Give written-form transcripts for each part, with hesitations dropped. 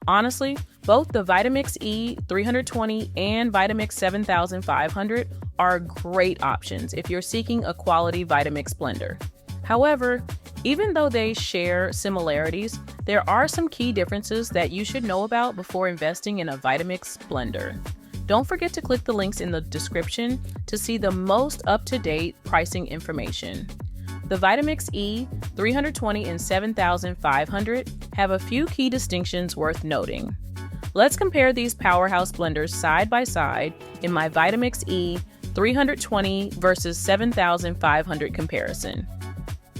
Honestly, both the Vitamix E320 and Vitamix 7500 are great options if you're seeking a quality Vitamix blender. However, even though they share similarities, there are some key differences that you should know about before investing in a Vitamix blender. Don't forget to click the links in the description to see the most up-to-date pricing information. The Vitamix E320 and 7500 have a few key distinctions worth noting. Let's compare these powerhouse blenders side by side in my Vitamix E320 versus 7500 comparison.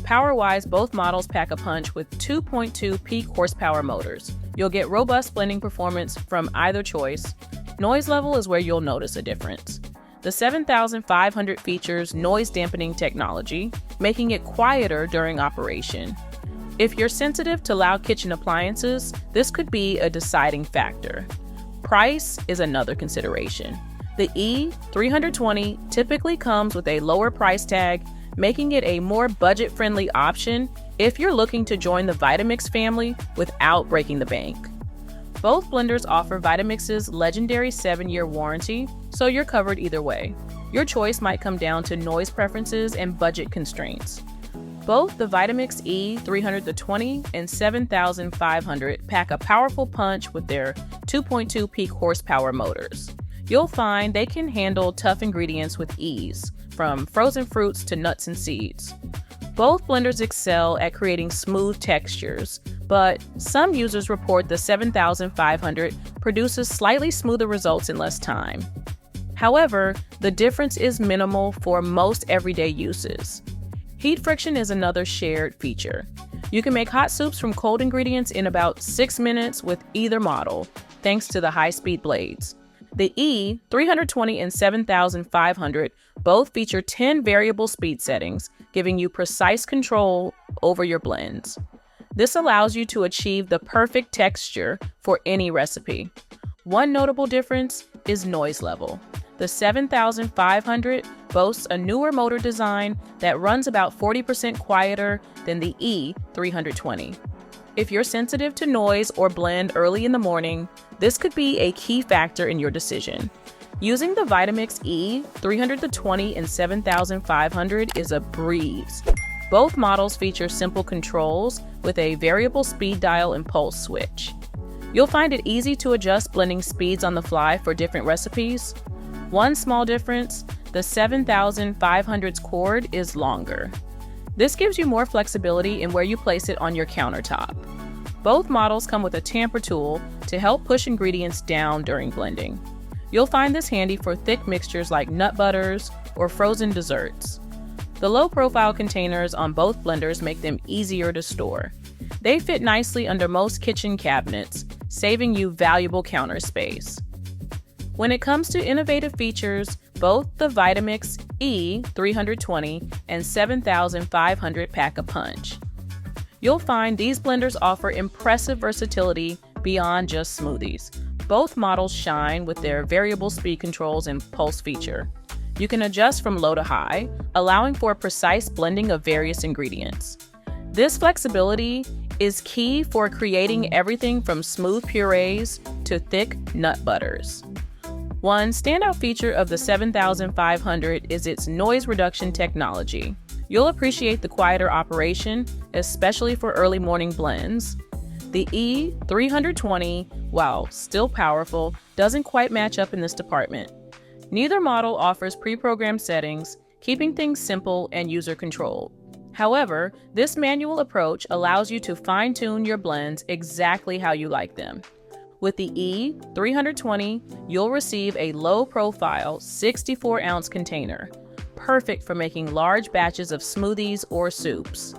Power-wise, both models pack a punch with 2.2 peak horsepower motors. You'll get robust blending performance from either choice. Noise level is where you'll notice a difference. The 7500 features noise dampening technology, making it quieter during operation. If you're sensitive to loud kitchen appliances, this could be a deciding factor. Price is another consideration. The E320 typically comes with a lower price tag, making it a more budget-friendly option if you're looking to join the Vitamix family without breaking the bank. Both blenders offer Vitamix's legendary 7-year warranty, so you're covered either way. Your choice might come down to noise preferences and budget constraints. Both the Vitamix E320 and 7500 pack a powerful punch with their 2.2 peak horsepower motors. You'll find they can handle tough ingredients with ease, from frozen fruits to nuts and seeds. Both blenders excel at creating smooth textures, but some users report the 7500 produces slightly smoother results in less time. However, the difference is minimal for most everyday uses. Heat friction is another shared feature. You can make hot soups from cold ingredients in about 6 minutes with either model, thanks to the high-speed blades. The E320 and 7500 both feature 10 variable speed settings, giving you precise control over your blends. This allows you to achieve the perfect texture for any recipe. One notable difference is noise level. The 7500 boasts a newer motor design that runs about 40% quieter than the E320. If you're sensitive to noise or blend early in the morning, this could be a key factor in your decision. Using the Vitamix E320 and 7500 is a breeze. Both models feature simple controls with a variable speed dial and pulse switch. You'll find it easy to adjust blending speeds on the fly for different recipes. One small difference, the 7500's cord is longer. This gives you more flexibility in where you place it on your countertop. Both models come with a tamper tool to help push ingredients down during blending. You'll find this handy for thick mixtures like nut butters or frozen desserts. The low-profile containers on both blenders make them easier to store. They fit nicely under most kitchen cabinets, saving you valuable counter space. When it comes to innovative features, both the Vitamix E320 and 7500 pack a punch. You'll find these blenders offer impressive versatility beyond just smoothies. Both models shine with their variable speed controls and pulse feature. You can adjust from low to high, allowing for precise blending of various ingredients. This flexibility is key for creating everything from smooth purees to thick nut butters. One standout feature of the 7500 is its noise reduction technology. You'll appreciate the quieter operation, especially for early morning blends. The E320, while still powerful, doesn't quite match up in this department. Neither model offers pre-programmed settings, keeping things simple and user-controlled. However, this manual approach allows you to fine-tune your blends exactly how you like them. With the E320, you'll receive a low-profile 64-ounce container, perfect for making large batches of smoothies or soups.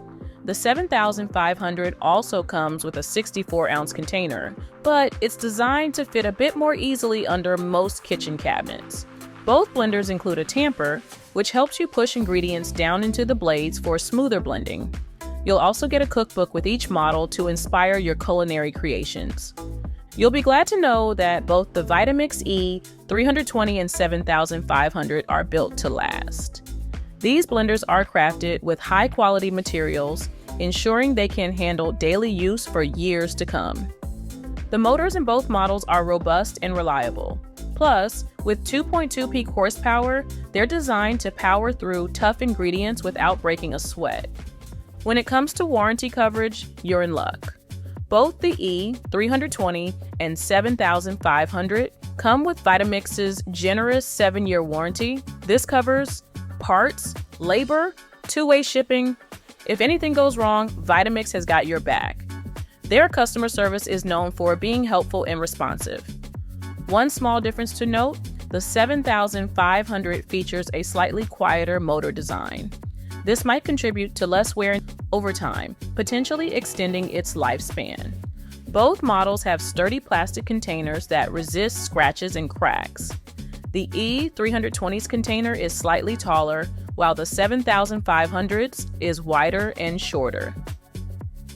The 7500 also comes with a 64-ounce container, but it's designed to fit a bit more easily under most kitchen cabinets. Both blenders include a tamper, which helps you push ingredients down into the blades for smoother blending. You'll also get a cookbook with each model to inspire your culinary creations. You'll be glad to know that both the Vitamix E320 and 7500 are built to last. These blenders are crafted with high-quality materials, ensuring they can handle daily use for years to come. The motors in both models are robust and reliable. Plus, with 2.2 peak horsepower, they're designed to power through tough ingredients without breaking a sweat. When it comes to warranty coverage, you're in luck. Both the E320 and 7500 come with Vitamix's generous 7-year warranty. This covers parts, labor, two-way shipping. If anything goes wrong, Vitamix has got your back. Their customer service is known for being helpful and responsive. One small difference to note, the 7500 features a slightly quieter motor design. This might contribute to less wear over time, potentially extending its lifespan. Both models have sturdy plastic containers that resist scratches and cracks. The E320's container is slightly taller, while the 7500's is wider and shorter.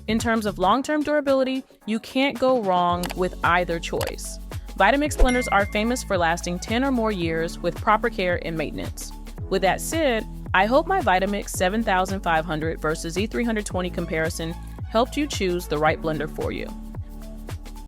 In terms of long-term durability, you can't go wrong with either choice. Vitamix blenders are famous for lasting 10 or more years with proper care and maintenance. With that said, I hope my Vitamix 7500 versus E320 comparison helped you choose the right blender for you.